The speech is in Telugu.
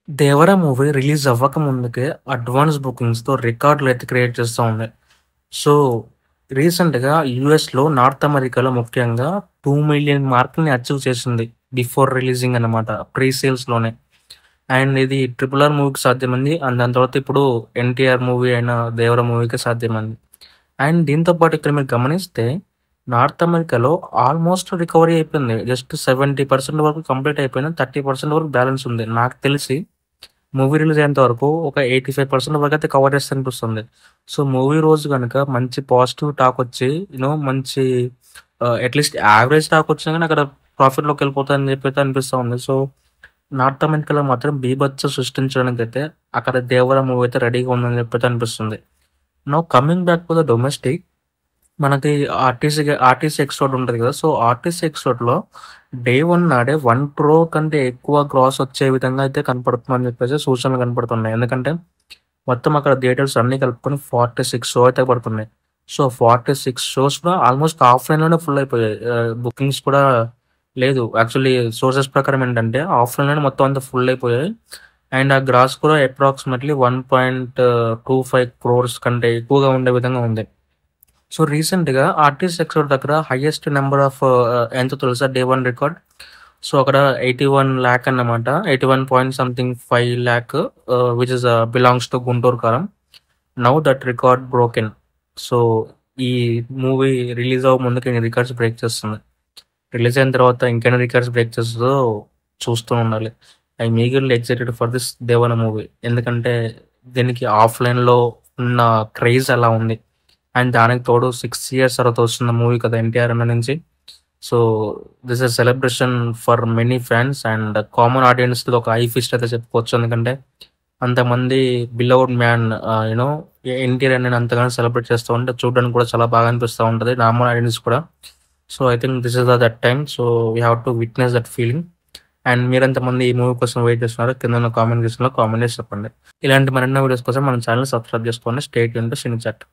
'దేవర' మూవీ రిలీజ్ అవ్వక ముందుకే అడ్వాన్స్ బుకింగ్స్‌తో రికార్డులైతే క్రియేట్ చేస్తా ఉంది. సో, రీసెంట్‌గా యూఎస్‌లో, నార్త్ అమెరికాలో ముఖ్యంగా 2,000,000 మార్క్‌ని అచీవ్ చేసింది. బిఫోర్ రిలీజింగ్ అన్నమాట. ప్రీ సేల్స్‌లోనే. అండ్ ఇది 'ట్రిపుల్ ఆర్' మూవీకి సాధ్యమైంది. అండ్ దాని తర్వాత ఇప్పుడు 'ఎన్టీఆర్' మూవీ అయిన 'దేవర' మూవీకి సాధ్యమైంది. అండ్ దీంతో పాటు ఇక్కడ మీరు గమనిస్తే నార్త్ అమెరికాలో ఆల్మోస్ట్ రికవరీ అయిపోయింది. జస్ట్ 70% వరకు కంప్లీట్ అయిపోయింది. 30% వరకు బ్యాలెన్స్ ఉంది. నాకు తెలిసి మూవీ రిలీజ్ అయ్యేంత వరకు ఒక 85% వరకైతే కవర్ చేస్తదనిపిస్తుంది. సో, మూవీ రోజు గనుక మంచి పాజిటివ్ టాకొచ్చి మంచి అట్‌లీస్ట్ యావరేజ్ టాకొచ్చినా గాని అక్కడ ప్రాఫిట్‌లోకెళ్ళిపోతదని చెప్పైతే అనిపిస్తా ఉంది. సో, నార్త్ అమెరికాలో మాత్రం బీభత్సం సృష్టించడానికైతే అక్కడ 'దేవర' మూవీ అయితే రెడీగా ఉందని చెప్పైతే అనిపిస్తుంది. Now coming back to the domestic మనకి ఆర్టీసీ ఎక్స్‌పోర్ట్ ఉంటది కదా! సో, ఆర్టీసీ ఎక్స్‌పోర్ట్‌లో డే 1 నాడే 1,00,00,000 కంటే ఎక్కువ గ్రాస్ వచ్చే విధంగా అయితే కనపడుతుందని చెప్పేసి సూచనలు కనపడుతున్నాయి. ఎందుకంటే, మొత్తం అక్కడ థియేటర్స్ అన్నీ కలుపుకొని 46 షో అయితే పడుతున్నాయి. సో, 46 షోస్ కూడా ఆల్మోస్ట్ ఆఫ్‌లైన్‌లోనే ఫుల్ అయిపోయాయి. బుకింగ్స్ కూడా లేదు. యాక్చువల్లీ సోర్సెస్ ప్రకారం ఏంటంటే, ఆఫ్‌లైన్‌లోనే మొత్తం అంతా ఫుల్ అయిపోయాయి. అండ్ ఆ గ్రాస్ కూడా అప్రాక్సిమేట్‌లీ 1.25 క్రోర్స్ కంటే ఎక్కువగా ఉండే విధంగా ఉంది. సో, రీసెంట్‌గా ఆర్టిస్ట్ ఎక్స్‌పోర్ట్ దగ్గర హైయెస్ట్ నంబర్ ఆఫ్ ఎంతో తెలుసా డే 1 రికార్డ్. సో, అక్కడ 81,00,000 అన్నమాట. 81 point something 5,00,000 which is belongs to Guntur Kaaram. Now that record broken. So, ఈ మూవీ రిలీజ్ అవ్వక ముందుకే ఇన్ని రికార్డ్స్ బ్రేక్ చేస్తుంది. రిలీజ్ అయిన తర్వాత ఇంకెన్ని రికార్డ్స్ బ్రేక్ చేస్తదో చూస్తూ ఉండాలి. I'm eagerly excited for this 'Devara' movie. ఎందుకంటే దీనికి ఆఫ్‌లైన్‌లో ఉన్న క్రేజ్ అలా ఉంది. అండ్ దానికి తోడు 6 ఇయర్స్ తర్వాత వస్తున్న మూవీ కదా 'ఎన్టీఆర్' అన్న నుంచి. So, this is celebration for many fans and common ఆడియన్స్‌లో ఒక హై ఫీస్ట్ అయితే చెప్పుకోవచ్చు. ఎందుకంటే అంతమంది బిలవ్డ్ మ్యాన్ ఎన్టీఆర్ అన్నని అంతగానో సెలబ్రేట్ చేస్తూ ఉంటే చూడడానికి కూడా చాలా బాగా అనిపిస్తా ఉంటది. నార్మల్ ఆడియన్స్ కూడా. So, I think this is that time. So, we have to witness that feeling. And మీరెంతమంది ఈ మూవీ కోసం వెయిట్ చేస్తున్నారో కిందున్న కామెంట్ సెక్షన్‌లో కామెంట్ చేసి చెప్పండి. ఇలాంటి మరెన్నో వీడియోస్ కోసం మన ఛానెల్‌ని సబ్స్క్రైబ్ చేసుకోండి. Stay tuned to cine chat.